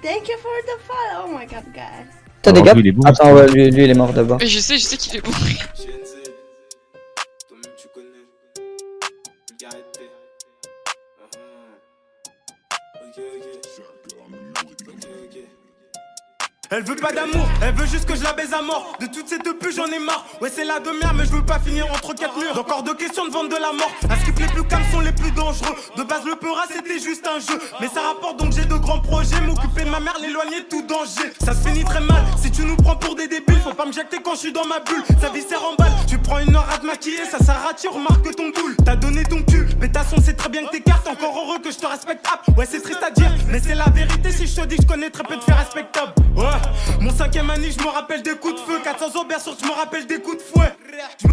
thank you for the follow. Oh my god, guys. T'as des Alors, gars? lui, il est bon, Attends, ouais, lui il est mort d'abord. Mais je sais qu'il est bon. Elle veut pas d'amour, elle veut juste que je la baise à mort. De toutes ces deux putes j'en ai marre. Ouais c'est la de merde mais je veux pas finir entre quatre murs. Encore de questions de vendre de la mort. À skip les plus calmes sont les plus dangereux. De base le peura c'était juste un jeu. Mais ça rapporte donc j'ai de grands projets. M'occuper de ma mère, l'éloigner de tout danger. Ça se finit très mal, si tu nous prends pour des débiles. Faut pas me jacter quand je suis dans ma bulle. Sa vie sert en balle, tu prends une heure à te maquiller. Ça s'arrature, remarque ton boule. T'as donné ton cul, Pétasson c'est très bien que t'écartes. Encore heureux que je te respecte. Ah, ouais c'est triste à dire, mais c'est la vérité. Si je te dis que je connais très peu de faits respectables. Ouais, mon 5ème année, je me rappelle des coups de feu. 400 ans, bien sûr, je me rappelle des coups de fouet.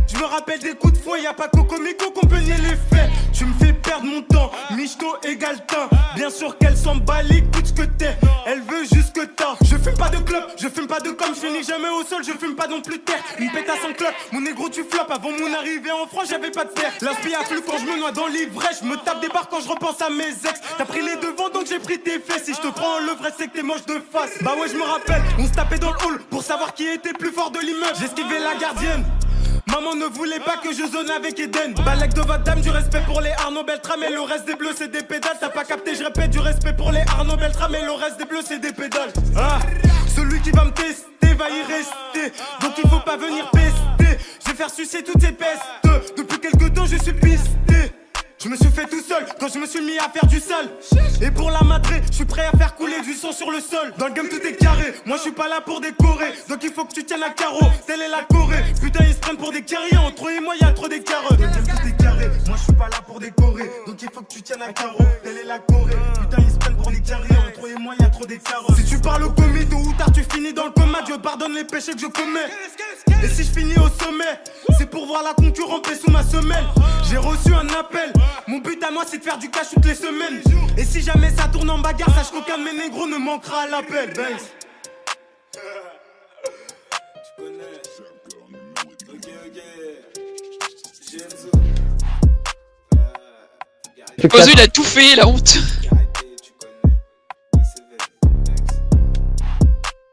Je me rappelle des coups de fouet. Y'a pas Coco Mico qu'on peut nier les faits. Tu me fais perdre mon temps, michto égale teint. Bien sûr qu'elle s'en bat les coups de ce que t'es. Elle veut juste que t'as. Je fume pas de club, je fume pas de com. Je finis jamais au sol, je fume pas non plus de terre. Une pétasse en clope, mon négro tu flopes. Avant mon arrivée en France, j'avais pas de terre. L'inspi afflue quand je me noie dans l'ivresse. Je me tape des barres quand je repense à mes ex. T'as pris les devants donc j'ai pris tes fesses. Si je te prends le vrai, c'est que t'es moche de face. Bah ouais, je me rappelle, on se tapait dans le hall pour savoir qui était plus fort de l'immeuble. J'esquivais la gardienne. Maman ne voulait pas que je zone avec Eden. Balek de votre dame, du respect pour les Arnaud Beltrame. Et le reste des bleus c'est des pédales. T'as pas capté, je répète, du respect pour les Arnaud Beltrame. Et le reste des bleus c'est des pédales. Ah, celui qui va me tester va y rester. Donc il faut pas venir pester. Je vais faire sucer toutes ces pestes. Depuis quelques temps je suis pisté. Je me suis fait tout seul quand je me suis mis à faire du sale. Et pour la madrée, je suis prêt à faire couler du sang sur le sol. Dans le game tout est carré, moi je suis pas là pour décorer. Donc il faut que tu tiennes à carreau, telle est la Corée. Putain ils se prennent pour des carriers, entre eux et moi y'a trop d'écart. Dans le game tout est carré, moi je suis pas là pour décorer. Donc il faut que tu tiennes à carreau, telle est la Corée. Putain ils se prennent pour des carriers, entre eux et moi y'a trop d'écart. Si tu parles au commis, tôt ou tard tu finis dans le coma. Dieu pardonne les péchés que je commets. Et si je finis au sommet, c'est pour voir la concurrence sous ma semelle. J'ai reçu un appel, mon but à moi c'est de faire du cash toutes les semaines. Et si jamais ça tourne en bagarre, sache qu'aucun de mes négros ne manquera à l'appel. Ozu il a tout fait, la honte.